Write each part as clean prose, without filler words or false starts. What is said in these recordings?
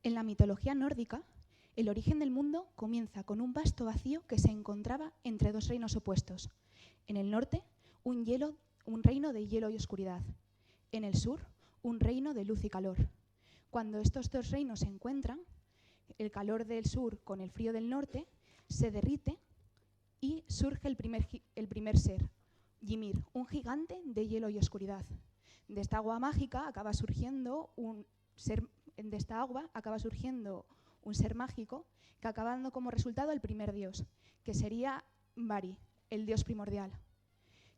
En la mitología nórdica, el origen del mundo comienza con un vasto vacío que se encontraba entre dos reinos opuestos. En el norte, un reino de hielo y oscuridad. En el sur, un reino de luz y calor. Cuando estos dos reinos se encuentran, el calor del sur con el frío del norte se derrite y surge el primer ser, Ymir, un gigante de hielo y oscuridad. De esta agua mágica acaba surgiendo un ser mágico que acaba dando como resultado el primer dios, que sería Vari, el dios primordial.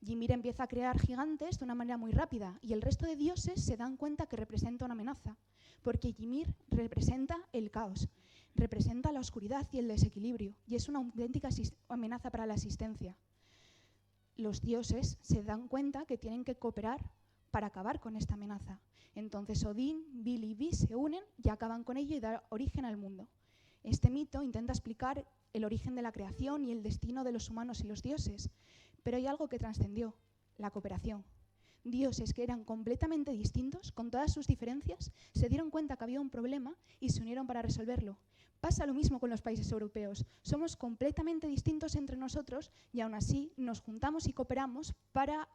Ymir empieza a crear gigantes de una manera muy rápida y el resto de dioses se dan cuenta que representa una amenaza, porque Ymir representa el caos, representa la oscuridad y el desequilibrio, y es una auténtica amenaza para la existencia. Los dioses se dan cuenta que tienen que cooperar para acabar con esta amenaza. Entonces Odín, Bil y Vis se unen y acaban con ello y dan origen al mundo. Este mito intenta explicar el origen de la creación y el destino de los humanos y los dioses, pero hay algo que trascendió, la cooperación. Dioses que eran completamente distintos, con todas sus diferencias, se dieron cuenta que había un problema y se unieron para resolverlo. Pasa lo mismo con los países europeos. Somos completamente distintos entre nosotros y aún así nos juntamos y cooperamos para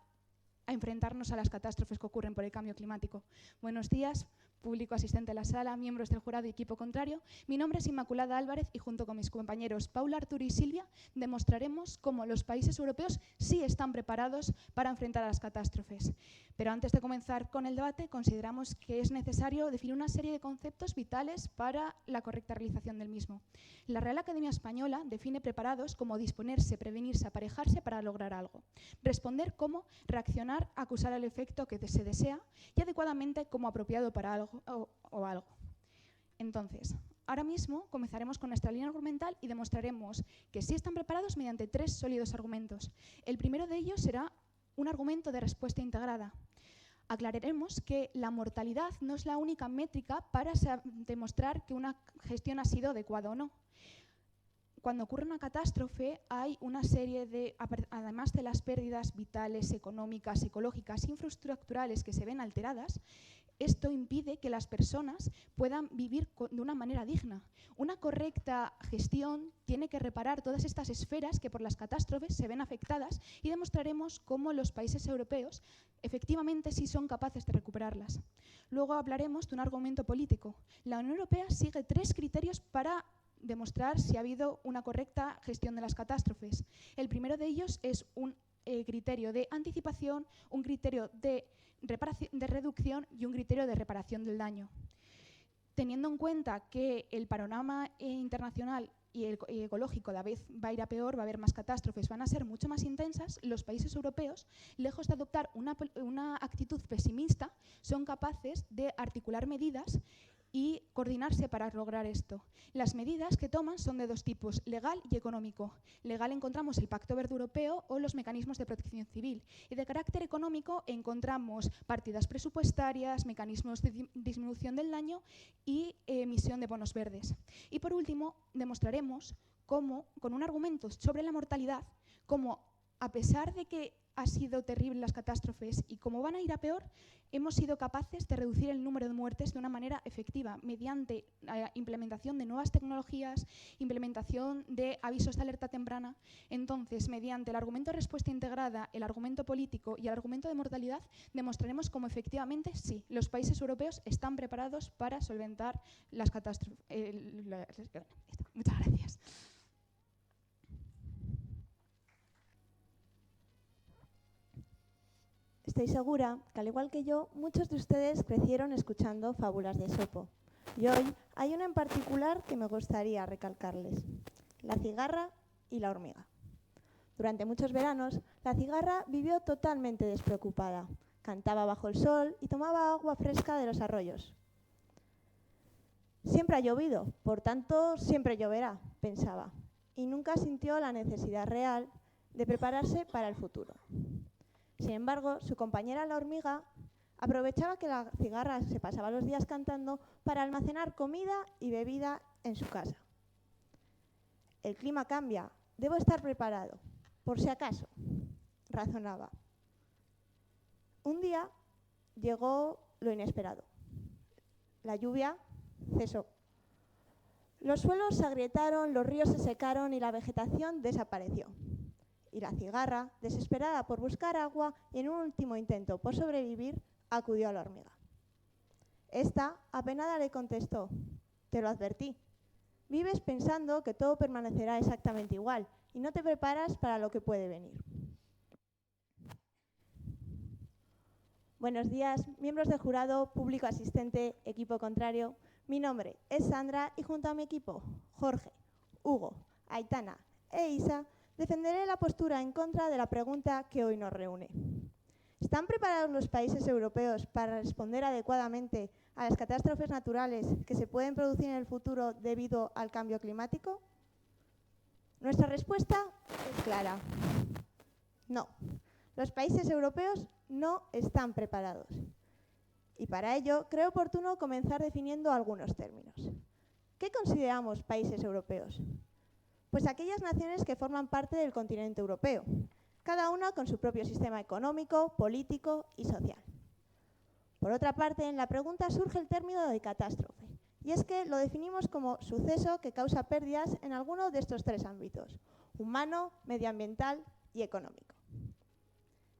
enfrentarnos a las catástrofes que ocurren por el cambio climático. Buenos días, público asistente a la sala, miembros del jurado y equipo contrario. Mi nombre es Inmaculada Álvarez y junto con mis compañeros Paula, Arturo y Silvia demostraremos cómo los países europeos sí están preparados para enfrentar a las catástrofes. Pero antes de comenzar con el debate, consideramos que es necesario definir una serie de conceptos vitales para la correcta realización del mismo. La Real Academia Española define preparados como disponerse, prevenirse, aparejarse para lograr algo. Responder como reaccionar, acusar el efecto que se desea y adecuadamente como apropiado para algo o algo. Entonces, ahora mismo comenzaremos con nuestra línea argumental y demostraremos que sí están preparados mediante 3 sólidos argumentos. El primero de ellos será un argumento de respuesta integrada. Aclararemos que la mortalidad no es la única métrica para demostrar que una gestión ha sido adecuada o no. Cuando ocurre una catástrofe hay una serie de, además de las pérdidas vitales, económicas, ecológicas, infraestructurales que se ven alteradas, esto impide que las personas puedan vivir de una manera digna. Una correcta gestión tiene que reparar todas estas esferas que por las catástrofes se ven afectadas y demostraremos cómo los países europeos efectivamente sí son capaces de recuperarlas. Luego hablaremos de un argumento político. La Unión Europea sigue 3 criterios para demostrar si ha habido una correcta gestión de las catástrofes. El primero de ellos es un criterio de anticipación, un criterio de reducción y un criterio de reparación del daño. Teniendo en cuenta que el panorama internacional y ecológico cada vez va a ir a peor, va a haber más catástrofes, van a ser mucho más intensas, los países europeos, lejos de adoptar una actitud pesimista, son capaces de articular medidas y coordinarse para lograr esto. Las medidas que toman son de 2 tipos, legal y económico. Legal encontramos el Pacto Verde Europeo o los mecanismos de protección civil. Y de carácter económico encontramos partidas presupuestarias, mecanismos de disminución del daño y emisión de bonos verdes. Y por último, demostraremos cómo, con un argumento sobre la mortalidad, cómo a pesar de que han sido terribles las catástrofes y como van a ir a peor, hemos sido capaces de reducir el número de muertes de una manera efectiva mediante la implementación de nuevas tecnologías, implementación de avisos de alerta temprana. Entonces, mediante el argumento de respuesta integrada, el argumento político y el argumento de mortalidad, demostraremos cómo efectivamente sí, los países europeos están preparados para solventar las catástrofes. Muchas gracias. Estoy segura que, al igual que yo, muchos de ustedes crecieron escuchando fábulas de Esopo. Y hoy hay una en particular que me gustaría recalcarles: la cigarra y la hormiga. Durante muchos veranos, la cigarra vivió totalmente despreocupada. Cantaba bajo el sol y tomaba agua fresca de los arroyos. Siempre ha llovido, por tanto, siempre lloverá, pensaba. Y nunca sintió la necesidad real de prepararse para el futuro. Sin embargo, su compañera la hormiga aprovechaba que la cigarra se pasaba los días cantando para almacenar comida y bebida en su casa. El clima cambia, debo estar preparado, por si acaso, razonaba. Un día llegó lo inesperado. La lluvia cesó. Los suelos se agrietaron, los ríos se secaron y la vegetación desapareció. Y la cigarra, desesperada por buscar agua y en un último intento por sobrevivir, acudió a la hormiga. Esta, apenada, le contestó: «Te lo advertí. Vives pensando que todo permanecerá exactamente igual y no te preparas para lo que puede venir». Buenos días, miembros del jurado, público asistente, equipo contrario. Mi nombre es Sandra y junto a mi equipo, Jorge, Hugo, Aitana e Isa, defenderé la postura en contra de la pregunta que hoy nos reúne. ¿Están preparados los países europeos para responder adecuadamente a las catástrofes naturales que se pueden producir en el futuro debido al cambio climático? Nuestra respuesta es clara. No. Los países europeos no están preparados. Y para ello, creo oportuno comenzar definiendo algunos términos. ¿Qué consideramos países europeos? Pues aquellas naciones que forman parte del continente europeo, cada una con su propio sistema económico, político y social. Por otra parte, en la pregunta surge el término de catástrofe, y es que lo definimos como suceso que causa pérdidas en alguno de estos tres ámbitos: humano, medioambiental y económico.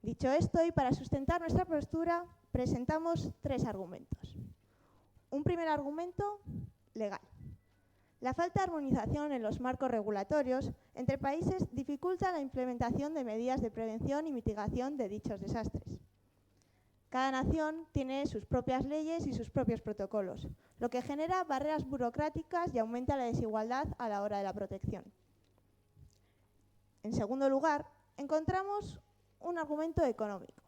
Dicho esto, y para sustentar nuestra postura, presentamos tres argumentos. Un primer argumento, legal. La falta de armonización en los marcos regulatorios entre países dificulta la implementación de medidas de prevención y mitigación de dichos desastres. Cada nación tiene sus propias leyes y sus propios protocolos, lo que genera barreras burocráticas y aumenta la desigualdad a la hora de la protección. En segundo lugar, encontramos un argumento económico.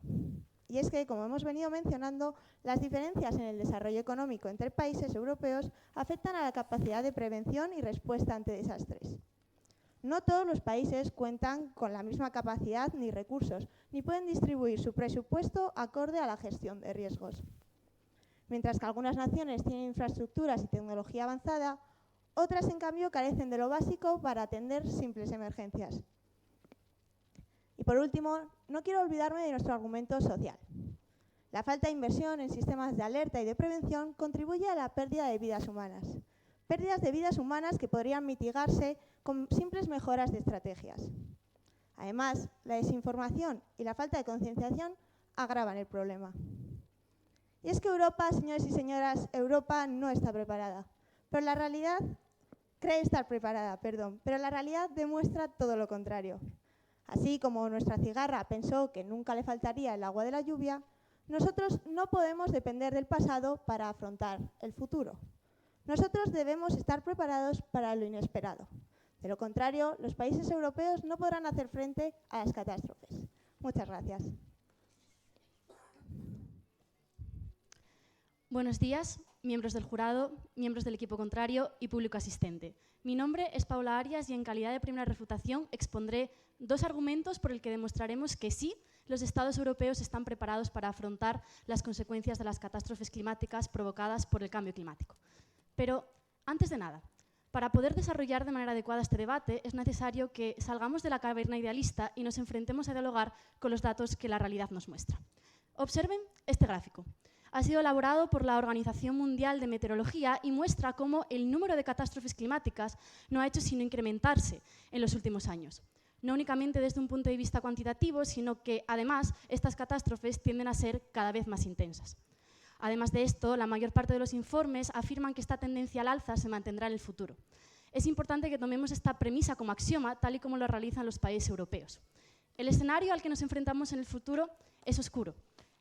Y es que, como hemos venido mencionando, las diferencias en el desarrollo económico entre países europeos afectan a la capacidad de prevención y respuesta ante desastres. No todos los países cuentan con la misma capacidad ni recursos, ni pueden distribuir su presupuesto acorde a la gestión de riesgos. Mientras que algunas naciones tienen infraestructuras y tecnología avanzada, otras, en cambio, carecen de lo básico para atender simples emergencias. Y por último, no quiero olvidarme de nuestro argumento social. La falta de inversión en sistemas de alerta y de prevención contribuye a la pérdida de vidas humanas. Pérdidas de vidas humanas que podrían mitigarse con simples mejoras de estrategias. Además, la desinformación y la falta de concienciación agravan el problema. Y es que Europa, señores y señoras, Europa no está preparada. Pero la realidad, cree estar preparada, pero la realidad demuestra todo lo contrario. Así como nuestra cigarra pensó que nunca le faltaría el agua de la lluvia, nosotros no podemos depender del pasado para afrontar el futuro. Nosotros debemos estar preparados para lo inesperado. De lo contrario, los países europeos no podrán hacer frente a las catástrofes. Muchas gracias. Buenos días, miembros del jurado, miembros del equipo contrario y público asistente. Mi nombre es Paula Arias y en calidad de primera refutación expondré dos argumentos por el que demostraremos que sí, los Estados europeos están preparados para afrontar las consecuencias de las catástrofes climáticas provocadas por el cambio climático. Pero, antes de nada, para poder desarrollar de manera adecuada este debate es necesario que salgamos de la caverna idealista y nos enfrentemos a dialogar con los datos que la realidad nos muestra. Observen este gráfico. Ha sido elaborado por la Organización Mundial de Meteorología y muestra cómo el número de catástrofes climáticas no ha hecho sino incrementarse en los últimos años. No únicamente desde un punto de vista cuantitativo, sino que, además, estas catástrofes tienden a ser cada vez más intensas. Además de esto, la mayor parte de los informes afirman que esta tendencia al alza se mantendrá en el futuro. Es importante que tomemos esta premisa como axioma, tal y como lo realizan los países europeos. El escenario al que nos enfrentamos en el futuro es oscuro.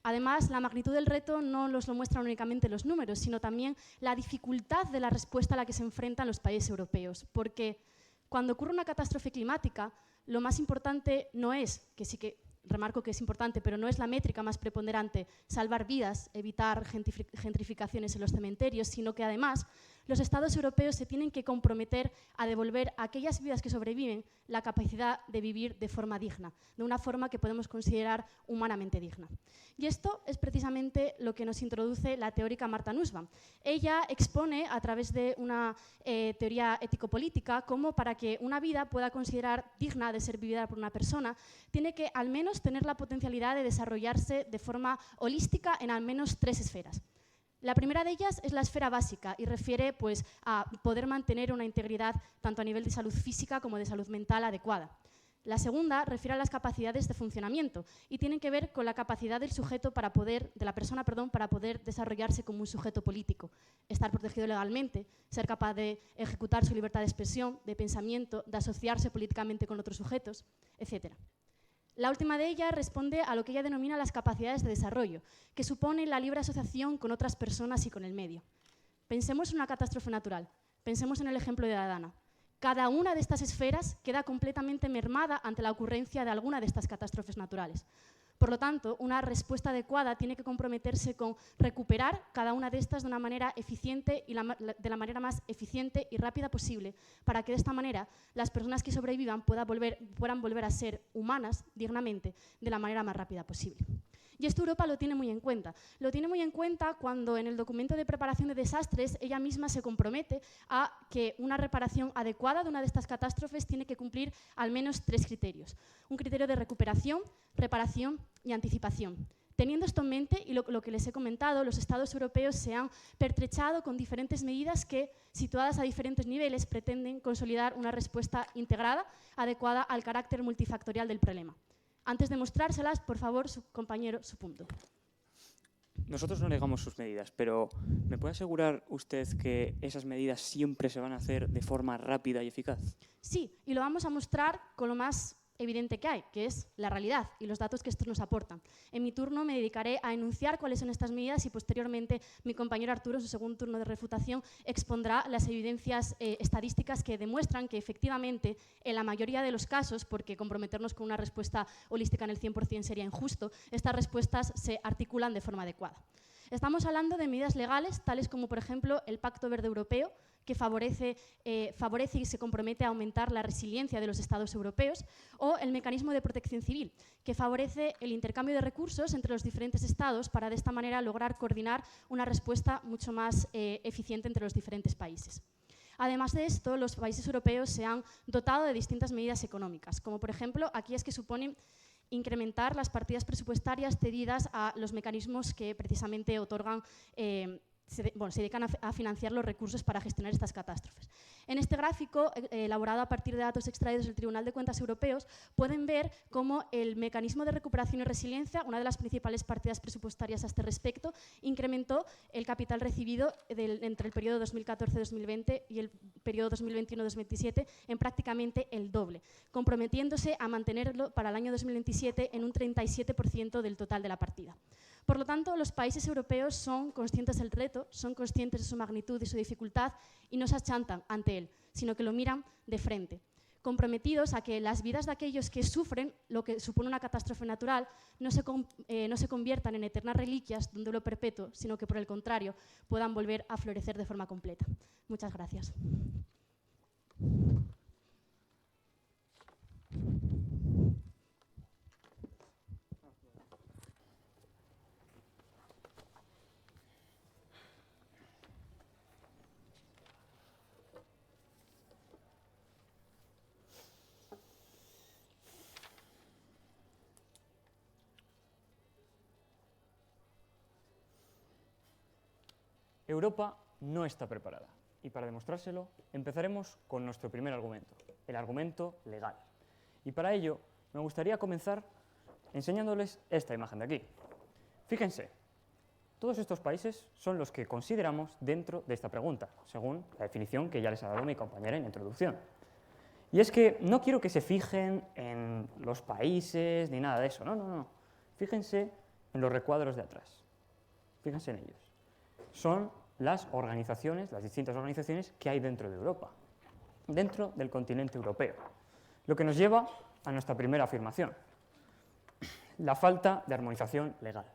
Además, la magnitud del reto no nos lo muestran únicamente los números, sino también la dificultad de la respuesta a la que se enfrentan los países europeos. Porque cuando ocurre una catástrofe climática, lo más importante no es, que sí que remarco que es importante, pero no es la métrica más preponderante, salvar vidas, evitar gentrificaciones en los cementerios, sino que además los Estados europeos se tienen que comprometer a devolver a aquellas vidas que sobreviven la capacidad de vivir de forma digna, de una forma que podemos considerar humanamente digna. Y esto es precisamente lo que nos introduce la teórica Martha Nussbaum. Ella expone a través de una teoría ético-política cómo para que una vida pueda considerar digna de ser vivida por una persona, tiene que al menos tener la potencialidad de desarrollarse de forma holística en al menos tres esferas. La primera de ellas es la esfera básica y refiere pues, a poder mantener una integridad tanto a nivel de salud física como de salud mental adecuada. La segunda refiere a las capacidades de funcionamiento y tienen que ver con la capacidad del sujeto de la persona para poder desarrollarse como un sujeto político, estar protegido legalmente, ser capaz de ejecutar su libertad de expresión, de pensamiento, de asociarse políticamente con otros sujetos, etc. La última de ellas responde a lo que ella denomina las capacidades de desarrollo, que suponen la libre asociación con otras personas y con el medio. Pensemos en una catástrofe natural, pensemos en el ejemplo de Dana. Cada una de estas esferas queda completamente mermada ante la ocurrencia de alguna de estas catástrofes naturales. Por lo tanto, una respuesta adecuada tiene que comprometerse con recuperar cada una de estas de una manera eficiente y de la manera más eficiente y rápida posible, para que de esta manera las personas que sobrevivan puedan volver a ser humanas dignamente de la manera más rápida posible. Y esto Europa lo tiene muy en cuenta. Lo tiene muy en cuenta cuando en el documento de preparación de desastres ella misma se compromete a que una reparación adecuada de una de estas catástrofes tiene que cumplir al menos 3 criterios. Un criterio de recuperación, reparación y anticipación. Teniendo esto en mente y lo que les he comentado, los Estados europeos se han pertrechado con diferentes medidas que, situadas a diferentes niveles, pretenden consolidar una respuesta integrada, adecuada al carácter multifactorial del problema. Antes de mostrárselas, por favor, su compañero, su punto. Nosotros no negamos sus medidas, pero ¿me puede asegurar usted que esas medidas siempre se van a hacer de forma rápida y eficaz? Sí, y lo vamos a mostrar con lo más evidente que hay, que es la realidad y los datos que estos nos aportan. En mi turno me dedicaré a enunciar cuáles son estas medidas y posteriormente mi compañero Arturo, en su segundo turno de refutación, expondrá las evidencias estadísticas que demuestran que efectivamente en la mayoría de los casos, porque comprometernos con una respuesta holística en el 100% sería injusto, estas respuestas se articulan de forma adecuada. Estamos hablando de medidas legales, tales como, por ejemplo, el Pacto Verde Europeo, que favorece y se compromete a aumentar la resiliencia de los Estados europeos, o el Mecanismo de Protección Civil, que favorece el intercambio de recursos entre los diferentes Estados para de esta manera lograr coordinar una respuesta mucho más eficiente entre los diferentes países. Además de esto, los países europeos se han dotado de distintas medidas económicas, como por ejemplo aquellas que suponen incrementar las partidas presupuestarias cedidas a los mecanismos que precisamente otorgan se dedican a financiar los recursos para gestionar estas catástrofes. En este gráfico, elaborado a partir de datos extraídos del Tribunal de Cuentas Europeos, pueden ver cómo el mecanismo de recuperación y resiliencia, una de las principales partidas presupuestarias a este respecto, incrementó el capital recibido entre el periodo 2014-2020 y el periodo 2021-2027 en prácticamente el doble, comprometiéndose a mantenerlo para el año 2027 en un 37% del total de la partida. Por lo tanto, los países europeos son conscientes del reto, son conscientes de su magnitud y su dificultad y no se achantan ante él, sino que lo miran de frente, comprometidos a que las vidas de aquellos que sufren lo que supone una catástrofe natural no se conviertan en eternas reliquias de un duelo perpetuo, sino que por el contrario puedan volver a florecer de forma completa. Muchas gracias. Europa no está preparada. Y para demostrárselo, empezaremos con nuestro primer argumento, el argumento legal. Y para ello, me gustaría comenzar enseñándoles esta imagen de aquí. Fíjense, todos estos países son los que consideramos dentro de esta pregunta, según la definición que ya les ha dado mi compañera en la introducción. Y es que no quiero que se fijen en los países ni nada de eso, no. Fíjense en los recuadros de atrás. Fíjense en ellos. Son las organizaciones, las distintas organizaciones que hay dentro de Europa, dentro del continente europeo. Lo que nos lleva a nuestra primera afirmación, la falta de armonización legal.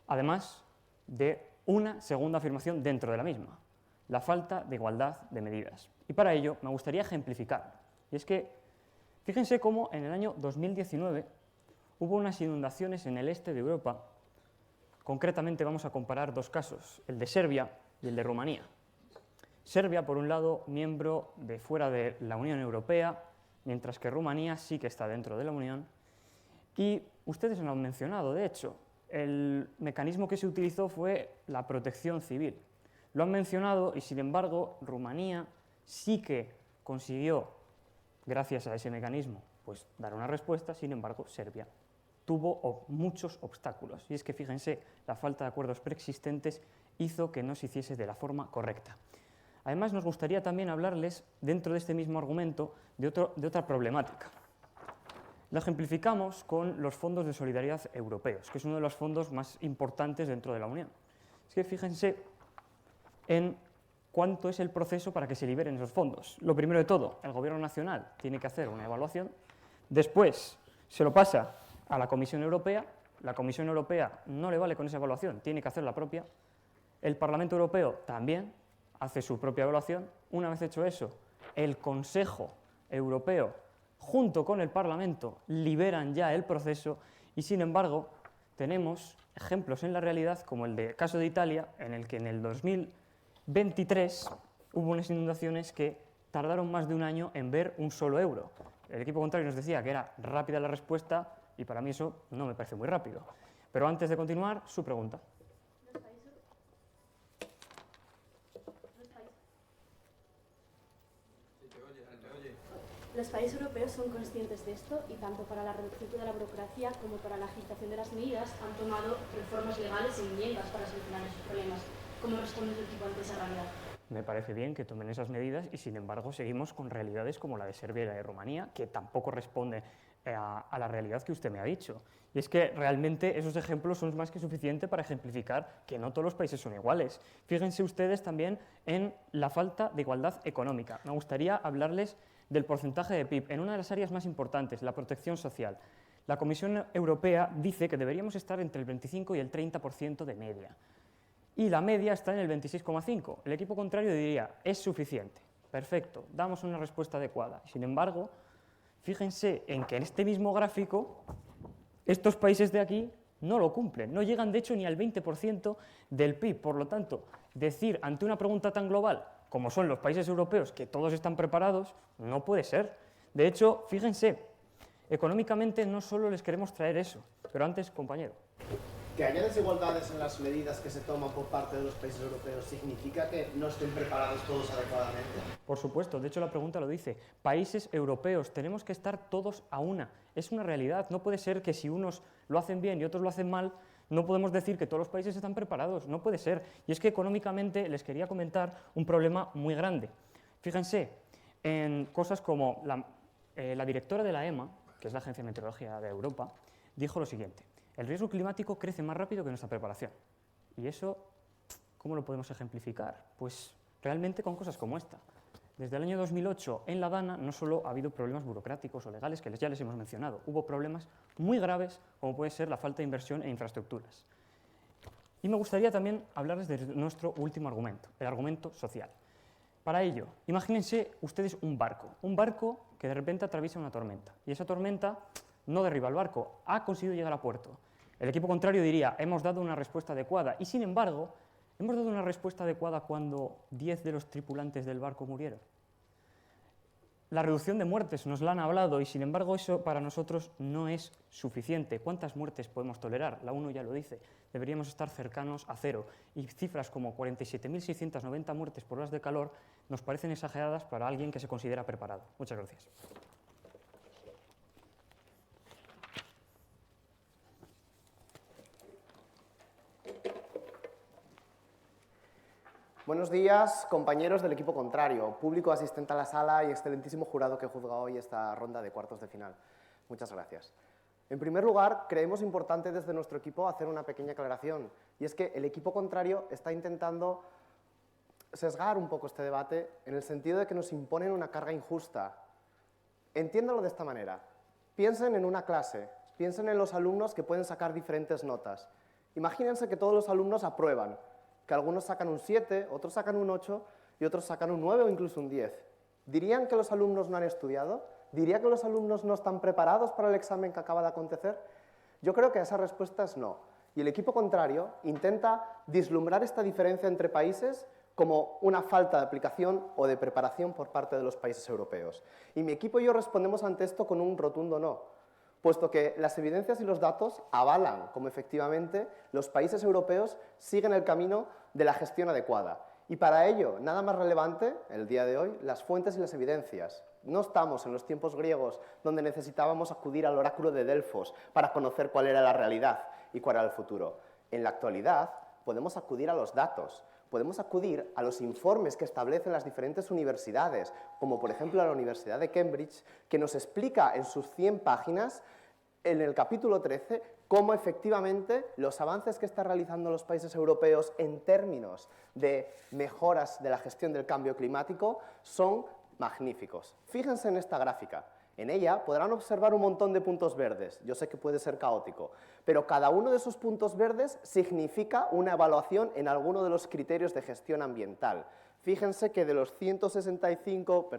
Además de una segunda afirmación dentro de la misma, la falta de igualdad de medidas. Y para ello me gustaría ejemplificar. Y es que, fíjense cómo en el año 2019 hubo unas inundaciones en el este de Europa. Concretamente vamos a comparar dos casos, el de Serbia y el de Rumanía. Serbia, por un lado, miembro de fuera de la Unión Europea, mientras que Rumanía sí que está dentro de la Unión. Y ustedes lo han mencionado, de hecho, el mecanismo que se utilizó fue la protección civil. Lo han mencionado y, sin embargo, Rumanía sí que consiguió, gracias a ese mecanismo, pues, dar una respuesta. Sin embargo, Serbia tuvo muchos obstáculos. Y es que, fíjense, la falta de acuerdos preexistentes hizo que no se hiciese de la forma correcta. Además, nos gustaría también hablarles, dentro de este mismo argumento, de otra problemática. La ejemplificamos con los fondos de solidaridad europeos, que es uno de los fondos más importantes dentro de la Unión. Es que fíjense en cuánto es el proceso para que se liberen esos fondos. Lo primero de todo, el Gobierno nacional tiene que hacer una evaluación, después se lo pasa a la Comisión Europea, la Comisión Europea no le vale con esa evaluación, tiene que hacer la propia, el Parlamento Europeo también hace su propia evaluación. Una vez hecho eso, el Consejo Europeo, junto con el Parlamento, liberan ya el proceso y, sin embargo, tenemos ejemplos en la realidad, como el caso de Italia, en el que en el 2023 hubo unas inundaciones que tardaron más de un año en ver un solo euro. El equipo contrario nos decía que era rápida la respuesta y para mí eso no me parece muy rápido. Pero antes de continuar, su pregunta. Los países europeos son conscientes de esto y tanto para la reducción de la burocracia como para la agilización de las medidas han tomado reformas legales y enmiendas para solucionar esos problemas. ¿Cómo responde tu equipo ante esa realidad? Me parece bien que tomen esas medidas y, sin embargo, seguimos con realidades como la de Serbia y la de Rumanía, que tampoco responde a la realidad que usted me ha dicho. Y es que realmente esos ejemplos son más que suficientes para ejemplificar que no todos los países son iguales. Fíjense ustedes también en la falta de igualdad económica. Me gustaría hablarles del porcentaje de PIB en una de las áreas más importantes, la protección social. La Comisión Europea dice que deberíamos estar entre el 25 y el 30% de media. Y la media está en el 26,5%. El equipo contrario diría, es suficiente, perfecto, damos una respuesta adecuada. Sin embargo, fíjense en que en este mismo gráfico, estos países de aquí no lo cumplen, no llegan de hecho ni al 20% del PIB. Por lo tanto, decir ante una pregunta tan global como son los países europeos, que todos están preparados, no puede ser. De hecho, fíjense, económicamente no solo les queremos traer eso, pero antes, compañero. Que haya desigualdades en las medidas que se toman por parte de los países europeos, ¿significa que no estén preparados todos adecuadamente? Por supuesto, de hecho la pregunta lo dice, países europeos, tenemos que estar todos a una, es una realidad, no puede ser que si unos lo hacen bien y otros lo hacen mal, no podemos decir que todos los países están preparados, no puede ser. Y es que económicamente les quería comentar un problema muy grande. Fíjense en cosas como la directora de la EMA, que es la Agencia Meteorológica de Europa, dijo lo siguiente: el riesgo climático crece más rápido que nuestra preparación. Y eso, ¿cómo lo podemos ejemplificar? Pues realmente con cosas como esta. Desde el año 2008 en La Dana no solo ha habido problemas burocráticos o legales, que ya les hemos mencionado, hubo problemas muy graves como puede ser la falta de inversión en infraestructuras. Y me gustaría también hablarles de nuestro último argumento, el argumento social. Para ello, imagínense ustedes un barco que de repente atraviesa una tormenta y esa tormenta no derriba el barco, ha conseguido llegar a puerto. El equipo contrario diría, hemos dado una respuesta adecuada y, sin embargo, hemos dado una respuesta adecuada cuando 10 de los tripulantes del barco murieron. La reducción de muertes nos la han hablado y, sin embargo, eso para nosotros no es suficiente. ¿Cuántas muertes podemos tolerar? La ONU ya lo dice, deberíamos estar cercanos a cero. Y cifras como 47.690 muertes por horas de calor nos parecen exageradas para alguien que se considera preparado. Muchas gracias. Buenos días, compañeros del equipo contrario, público asistente a la sala y excelentísimo jurado que juzga hoy esta ronda de cuartos de final. Muchas gracias. En primer lugar, creemos importante desde nuestro equipo hacer una pequeña aclaración, y es que el equipo contrario está intentando sesgar un poco este debate en el sentido de que nos imponen una carga injusta. Entiéndalo de esta manera. Piensen en una clase, piensen en los alumnos que pueden sacar diferentes notas. Imagínense que todos los alumnos aprueban, que algunos sacan un 7, otros sacan un 8 y otros sacan un 9 o incluso un 10. ¿Dirían que los alumnos no han estudiado? ¿Diría que los alumnos no están preparados para el examen que acaba de acontecer? Yo creo que esa respuesta es no. Y el equipo contrario intenta vislumbrar esta diferencia entre países como una falta de aplicación o de preparación por parte de los países europeos. Y mi equipo y yo respondemos ante esto con un rotundo no. puesto que las evidencias y los datos avalan cómo efectivamente los países europeos siguen el camino de la gestión adecuada. Y para ello, nada más relevante, el día de hoy, las fuentes y las evidencias. No estamos en los tiempos griegos donde necesitábamos acudir al oráculo de Delfos para conocer cuál era la realidad y cuál era el futuro. En la actualidad podemos acudir a los datos, podemos acudir a los informes que establecen las diferentes universidades, como por ejemplo la Universidad de Cambridge, que nos explica en sus 100 páginas, en el capítulo 13, cómo efectivamente los avances que están realizando los países europeos en términos de mejoras de la gestión del cambio climático son magníficos. Fíjense en esta gráfica. En ella podrán observar un montón de puntos verdes. Yo sé que puede ser caótico, pero cada uno de esos puntos verdes significa una evaluación en alguno de los criterios de gestión ambiental. Fíjense que de los 165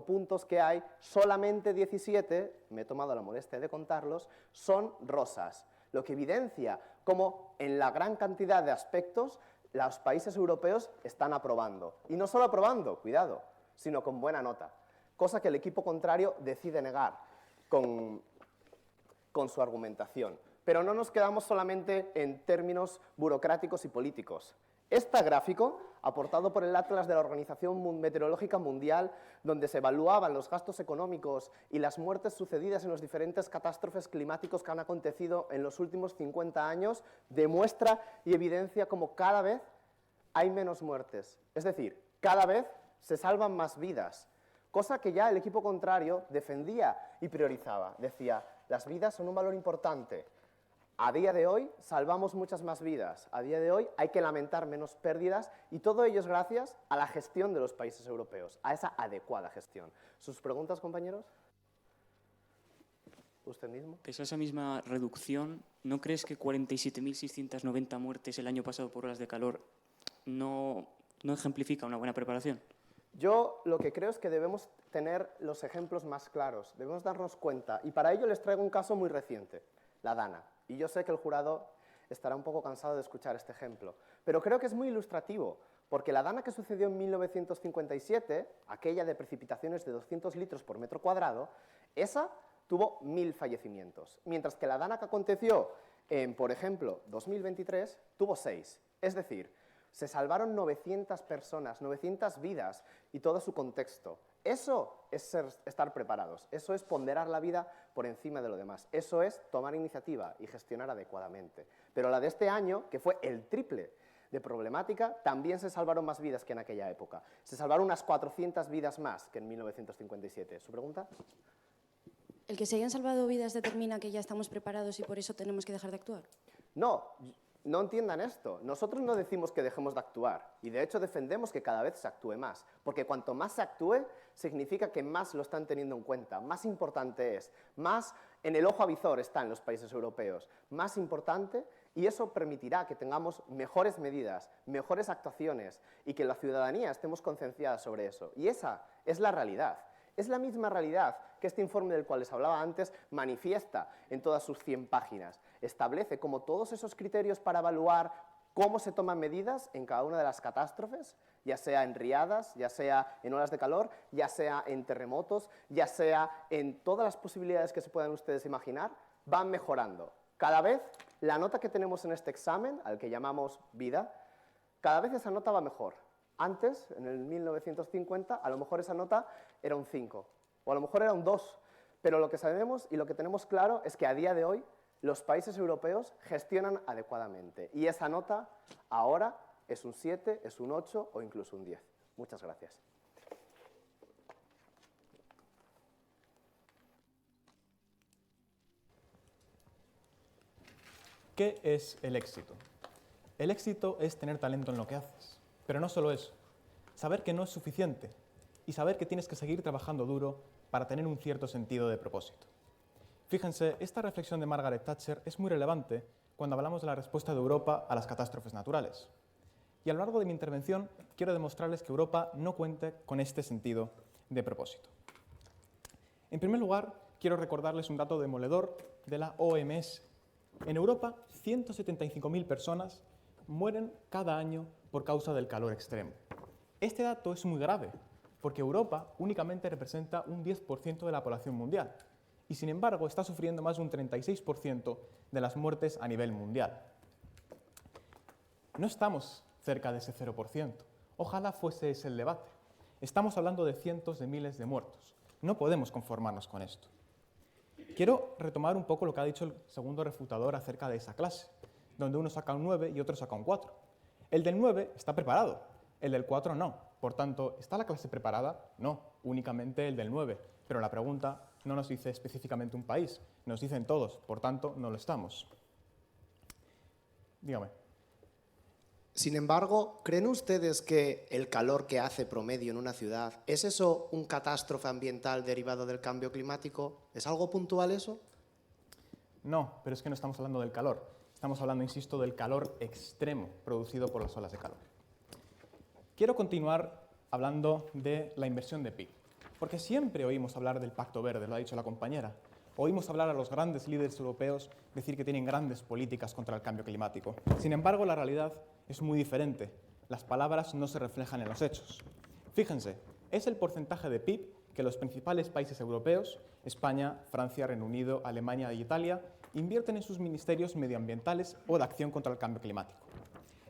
puntos que hay, solamente 17, me he tomado la molestia de contarlos, son rosas, lo que evidencia cómo en la gran cantidad de aspectos los países europeos están aprobando. Y no solo aprobando, cuidado, sino con buena nota, cosa que el equipo contrario decide negar con su argumentación. Pero no nos quedamos solamente en términos burocráticos y políticos. Este gráfico, aportado por el Atlas de la Organización Meteorológica Mundial, donde se evaluaban los gastos económicos y las muertes sucedidas en los diferentes catástrofes climáticos que han acontecido en los últimos 50 años, demuestra y evidencia cómo cada vez hay menos muertes. Es decir, cada vez se salvan más vidas, cosa que ya el equipo contrario defendía y priorizaba. Decía, las vidas son un valor importante. A día de hoy salvamos muchas más vidas, a día de hoy hay que lamentar menos pérdidas y todo ello es gracias a la gestión de los países europeos, a esa adecuada gestión. ¿Sus preguntas, compañeros? ¿Usted mismo? Pese a esa misma reducción, ¿no crees que 47.690 muertes el año pasado por olas de calor no ejemplifica una buena preparación? Yo lo que creo es que debemos tener los ejemplos más claros, debemos darnos cuenta, y para ello les traigo un caso muy reciente, la Dana. Y yo sé que el jurado estará un poco cansado de escuchar este ejemplo, pero creo que es muy ilustrativo, porque la Dana que sucedió en 1957, aquella de precipitaciones de 200 litros por metro cuadrado, esa tuvo 1000 fallecimientos, mientras que la Dana que aconteció en, por ejemplo, 2023, tuvo 6. Es decir, se salvaron 900 personas, 900 vidas y todo su contexto. Eso es estar preparados, eso es ponderar la vida por encima de lo demás, eso es tomar iniciativa y gestionar adecuadamente. Pero la de este año, que fue el triple de problemática, también se salvaron más vidas que en aquella época. Se salvaron unas 400 vidas más que en 1957. ¿Su pregunta? ¿El que se hayan salvado vidas determina que ya estamos preparados y por eso tenemos que dejar de actuar? No entiendan esto. Nosotros no decimos que dejemos de actuar y de hecho defendemos que cada vez se actúe más, porque cuanto más se actúe significa que más lo están teniendo en cuenta, más importante es, más en el ojo avizor están los países europeos, más importante, y eso permitirá que tengamos mejores medidas, mejores actuaciones y que la ciudadanía estemos concienciadas sobre eso. Y esa es la realidad. Es la misma realidad que este informe del cual les hablaba antes manifiesta en todas sus 100 páginas. Establece como todos esos criterios para evaluar cómo se toman medidas en cada una de las catástrofes, ya sea en riadas, ya sea en olas de calor, ya sea en terremotos, ya sea en todas las posibilidades que se puedan ustedes imaginar, van mejorando. Cada vez la nota que tenemos en este examen, al que llamamos vida, cada vez esa nota va mejor. Antes, en el 1950, a lo mejor esa nota era un 5, o a lo mejor era un 2, pero lo que sabemos y lo que tenemos claro es que a día de hoy los países europeos gestionan adecuadamente y esa nota ahora es un 7, es un 8 o incluso un 10. Muchas gracias. ¿Qué es el éxito? El éxito es tener talento en lo que haces, pero no solo eso, saber que no es suficiente y saber que tienes que seguir trabajando duro para tener un cierto sentido de propósito. Fíjense, esta reflexión de Margaret Thatcher es muy relevante cuando hablamos de la respuesta de Europa a las catástrofes naturales. Y a lo largo de mi intervención quiero demostrarles que Europa no cuenta con este sentido de propósito. En primer lugar, quiero recordarles un dato demoledor de la OMS. En Europa, 175.000 personas mueren cada año por causa del calor extremo. Este dato es muy grave, porque Europa únicamente representa un 10% de la población mundial. y sin embargo está sufriendo más de un 36% de las muertes a nivel mundial. No estamos cerca de ese 0%. Ojalá fuese ese el debate. Estamos hablando de cientos de miles de muertos. No podemos conformarnos con esto. Quiero retomar un poco lo que ha dicho el segundo refutador acerca de esa clase, donde uno saca un 9 y otro saca un 4. El del 9 está preparado, el del 4 no. Por tanto, ¿está la clase preparada? No, únicamente el del 9. Pero la pregunta no nos dice específicamente un país, nos dicen todos, por tanto, no lo estamos. Dígame. Sin embargo, ¿creen ustedes que el calor que hace promedio en una ciudad, ¿es eso un catástrofe ambiental derivado del cambio climático? ¿Es algo puntual eso? No, pero es que no estamos hablando del calor. Estamos hablando, insisto, del calor extremo producido por las olas de calor. Quiero continuar hablando de la inversión de PIB, porque siempre oímos hablar del Pacto Verde, lo ha dicho la compañera. Oímos hablar a los grandes líderes europeos decir que tienen grandes políticas contra el cambio climático. Sin embargo, la realidad es muy diferente. Las palabras no se reflejan en los hechos. Fíjense, es el porcentaje de PIB que los principales países europeos, España, Francia, Reino Unido, Alemania y Italia, invierten en sus ministerios medioambientales o de acción contra el cambio climático.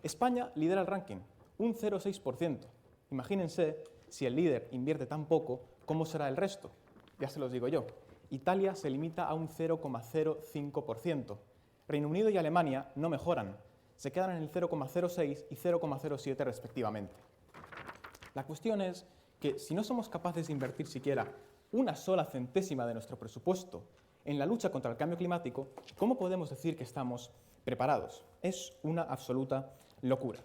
España lidera el ranking, un 0,6%. Imagínense, si el líder invierte tan poco, ¿cómo será el resto? Ya se los digo yo. Italia se limita a un 0,05%. Reino Unido y Alemania no mejoran, se quedan en el 0,06 y 0,07 respectivamente. La cuestión es que si no somos capaces de invertir siquiera una sola centésima de nuestro presupuesto en la lucha contra el cambio climático, ¿cómo podemos decir que estamos preparados? Es una absoluta locura.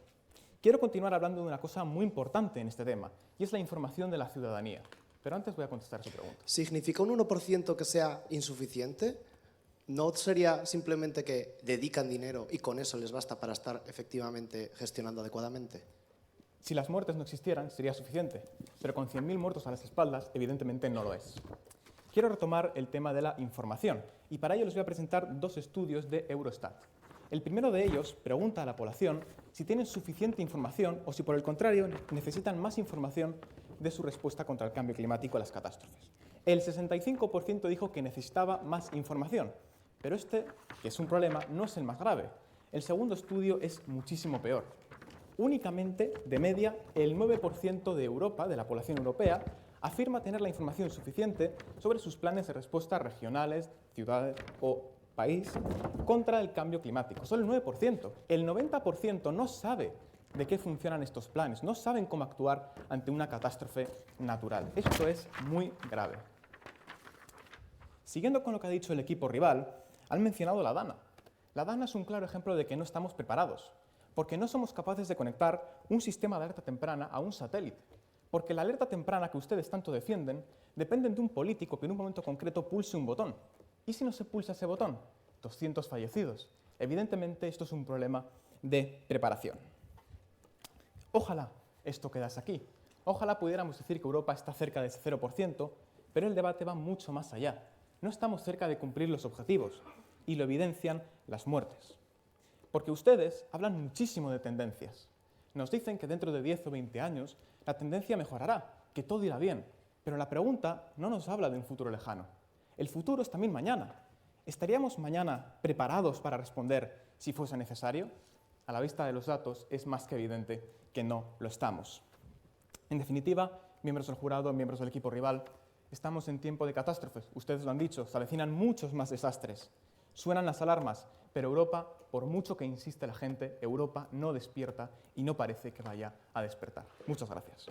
Quiero continuar hablando de una cosa muy importante en este tema, y es la información de la ciudadanía. Pero antes voy a contestar su pregunta. ¿Significa un 1% que sea insuficiente? ¿No sería simplemente que dedican dinero y con eso les basta para estar efectivamente gestionando adecuadamente? Si las muertes no existieran, sería suficiente, pero con 100.000 muertos a las espaldas, evidentemente no lo es. Quiero retomar el tema de la información, y para ello les voy a presentar dos estudios de Eurostat. El primero de ellos pregunta a la población si tienen suficiente información o si, por el contrario, necesitan más información de su respuesta contra el cambio climático a las catástrofes. El 65% dijo que necesitaba más información, pero este, que es un problema, no es el más grave. El segundo estudio es muchísimo peor. Únicamente, de media, el 9% de Europa, de la población europea, afirma tener la información suficiente sobre sus planes de respuesta regionales, ciudades o país contra el cambio climático. Solo el 9%. El 90% no sabe de qué funcionan estos planes, no saben cómo actuar ante una catástrofe natural. Esto es muy grave. Siguiendo con lo que ha dicho el equipo rival, han mencionado la DANA. La DANA es un claro ejemplo de que no estamos preparados, porque no somos capaces de conectar un sistema de alerta temprana a un satélite. Porque la alerta temprana que ustedes tanto defienden depende de un político que en un momento concreto pulse un botón. ¿Y si no se pulsa ese botón? 200 fallecidos. Evidentemente, esto es un problema de preparación. Ojalá esto quedase aquí. Ojalá pudiéramos decir que Europa está cerca de ese 0%, pero el debate va mucho más allá. No estamos cerca de cumplir los objetivos, y lo evidencian las muertes. Porque ustedes hablan muchísimo de tendencias. Nos dicen que dentro de 10 o 20 años la tendencia mejorará, que todo irá bien. Pero la pregunta no nos habla de un futuro lejano. El futuro es también mañana. ¿Estaríamos mañana preparados para responder si fuese necesario? A la vista de los datos es más que evidente que no lo estamos. En definitiva, miembros del jurado, miembros del equipo rival, estamos en tiempo de catástrofes. Ustedes lo han dicho, se avecinan muchos más desastres. Suenan las alarmas, pero Europa, por mucho que insiste la gente, Europa no despierta y no parece que vaya a despertar. Muchas gracias.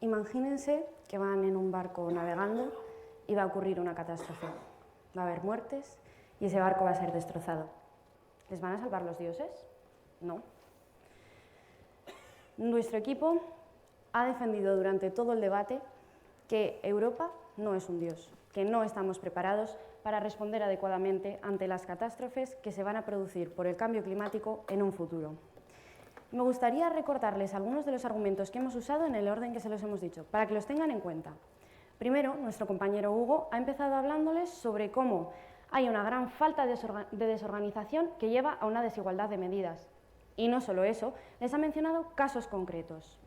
Imagínense que van en un barco navegando y va a ocurrir una catástrofe. Va a haber muertes y ese barco va a ser destrozado. ¿Les van a salvar los dioses? No. Nuestro equipo ha defendido durante todo el debate que Europa no es un dios, que no estamos preparados para responder adecuadamente ante las catástrofes que se van a producir por el cambio climático en un futuro. Me gustaría recordarles algunos de los argumentos que hemos usado en el orden que se los hemos dicho, para que los tengan en cuenta. Primero, nuestro compañero Hugo ha empezado hablándoles sobre cómo hay una gran falta de desorganización que lleva a una desigualdad de medidas. Y no solo eso, les ha mencionado casos concretos.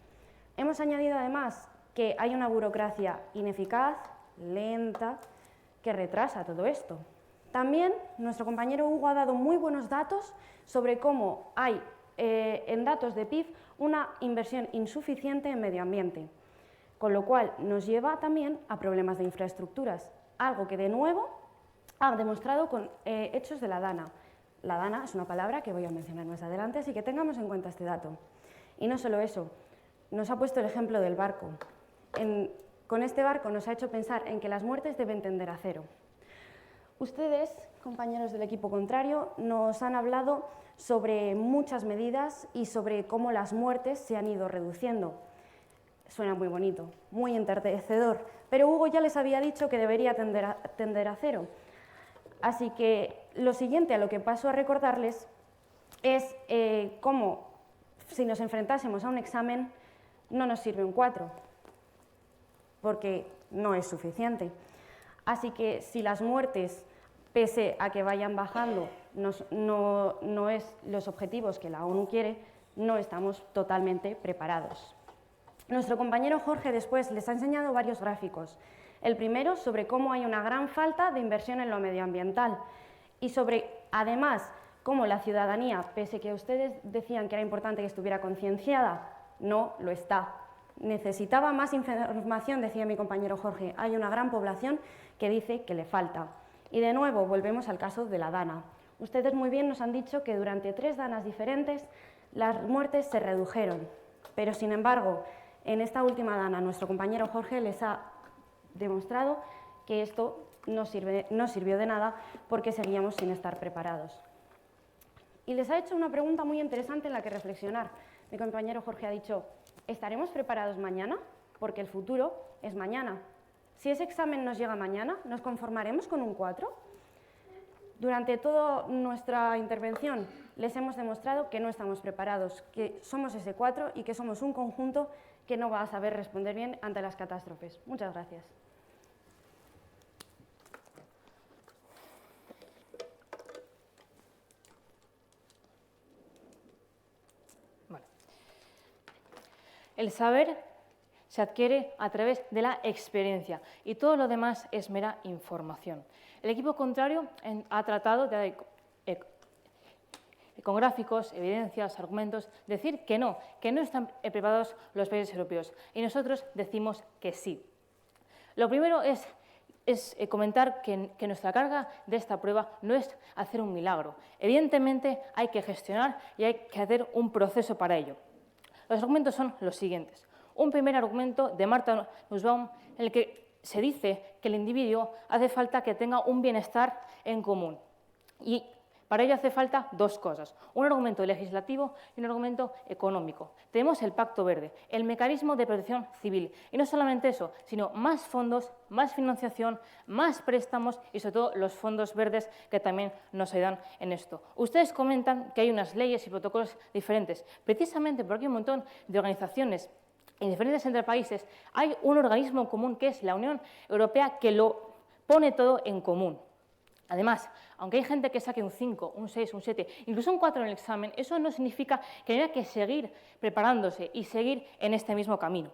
Hemos añadido además que hay una burocracia ineficaz, lenta, que retrasa todo esto. También nuestro compañero Hugo ha dado muy buenos datos sobre cómo hay en datos de PIB una inversión insuficiente en medio ambiente, con lo cual nos lleva también a problemas de infraestructuras, algo que de nuevo ha demostrado con hechos de la DANA. La DANA es una palabra que voy a mencionar más adelante, así que tengamos en cuenta este dato. Y no solo eso, nos ha puesto el ejemplo del barco. Con este barco nos ha hecho pensar en que las muertes deben tender a cero. Ustedes, compañeros del equipo contrario, nos han hablado sobre muchas medidas y sobre cómo las muertes se han ido reduciendo. Suena muy bonito, muy enternecedor, pero Hugo ya les había dicho que debería tender a cero. Así que lo siguiente a lo que paso a recordarles es cómo, si nos enfrentásemos a un examen, no nos sirve un 4, porque no es suficiente. Así que si las muertes, pese a que vayan bajando, no es los objetivos que la ONU quiere, no estamos totalmente preparados. Nuestro compañero Jorge después les ha enseñado varios gráficos. El primero sobre cómo hay una gran falta de inversión en lo medioambiental y sobre, además, cómo la ciudadanía, pese a que ustedes decían que era importante que estuviera concienciada, no lo está. Necesitaba más información, decía mi compañero Jorge. Hay una gran población que dice que le falta. Y de nuevo, volvemos al caso de la DANA. Ustedes muy bien nos han dicho que durante 3 DANAs diferentes las muertes se redujeron, pero sin embargo, en esta última DANA nuestro compañero Jorge les ha demostrado que esto no sirvió de nada porque seguíamos sin estar preparados. Y les ha hecho una pregunta muy interesante en la que reflexionar. Mi compañero Jorge ha dicho, ¿estaremos preparados mañana? Porque el futuro es mañana. Si ese examen nos llega mañana, ¿nos conformaremos con un 4? Durante toda nuestra intervención les hemos demostrado que no estamos preparados, que somos ese 4 y que somos un conjunto que no va a saber responder bien ante las catástrofes. Muchas gracias. Vale. El saber se adquiere a través de la experiencia y todo lo demás es mera información. El equipo contrario ha tratado de, con gráficos, evidencias, argumentos, decir que no están preparados los países europeos y nosotros decimos que sí. Lo primero es comentar que nuestra carga de esta prueba no es hacer un milagro. Evidentemente hay que gestionar y hay que hacer un proceso para ello. Los argumentos son los siguientes. Un primer argumento de Martha Nussbaum en el que se dice que el individuo hace falta que tenga un bienestar en común. Y para ello hace falta 2 cosas, un argumento legislativo y un argumento económico. Tenemos el Pacto Verde, el mecanismo de protección civil. Y no solamente eso, sino más fondos, más financiación, más préstamos y sobre todo los fondos verdes que también nos ayudan en esto. Ustedes comentan que hay unas leyes y protocolos diferentes, precisamente porque hay un montón de organizaciones diferentes entre países. Hay un organismo común que es la Unión Europea que lo pone todo en común. Además, aunque hay gente que saque un 5, un 6, un 7, incluso un 4 en el examen, eso no significa que haya que seguir preparándose y seguir en este mismo camino.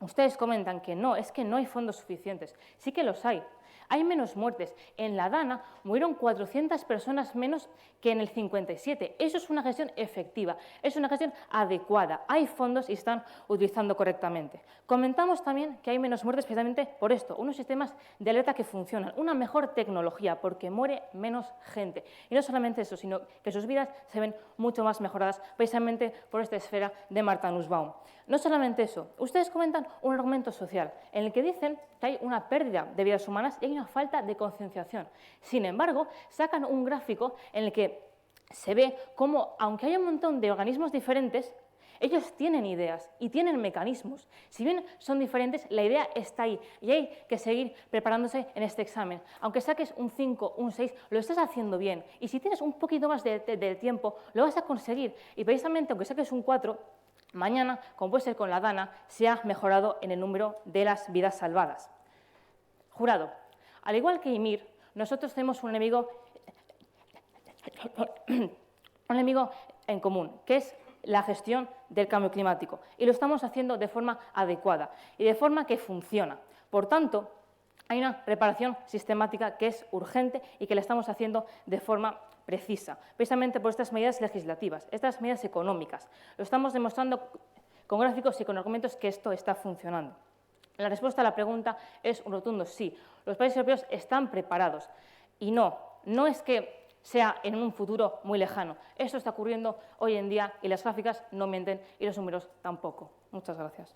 Ustedes comentan que no, es que no hay fondos suficientes. Sí que los hay. Hay menos muertes. En la DANA murieron 400 personas menos que en el 57. Eso es una gestión efectiva, es una gestión adecuada. Hay fondos y están utilizando correctamente. Comentamos también que hay menos muertes precisamente por esto, unos sistemas de alerta que funcionan, una mejor tecnología porque muere menos gente. Y no solamente eso, sino que sus vidas se ven mucho más mejoradas precisamente por esta esfera de Martha Nussbaum. No solamente eso, ustedes comentan un argumento social en el que dicen que hay una pérdida de vidas humanas y hay una falta de concienciación. Sin embargo, sacan un gráfico en el que se ve cómo, aunque haya un montón de organismos diferentes, ellos tienen ideas y tienen mecanismos. Si bien son diferentes, la idea está ahí y hay que seguir preparándose en este examen. Aunque saques un 5, un 6, lo estás haciendo bien. Y si tienes un poquito más de tiempo, lo vas a conseguir. Y precisamente, aunque saques un 4, mañana, como puede ser con la DANA, se ha mejorado en el número de las vidas salvadas. Jurado, al igual que Ymir, nosotros tenemos un enemigo en común, que es la gestión del cambio climático. Y lo estamos haciendo de forma adecuada y de forma que funciona. Por tanto, hay una reparación sistemática que es urgente y que la estamos haciendo de forma precisa, precisamente por estas medidas legislativas, estas medidas económicas. Lo estamos demostrando con gráficos y con argumentos que esto está funcionando. La respuesta a la pregunta es un rotundo sí. Los países europeos están preparados y no es que sea en un futuro muy lejano. Esto está ocurriendo hoy en día y las gráficas no mienten y los números tampoco. Muchas gracias.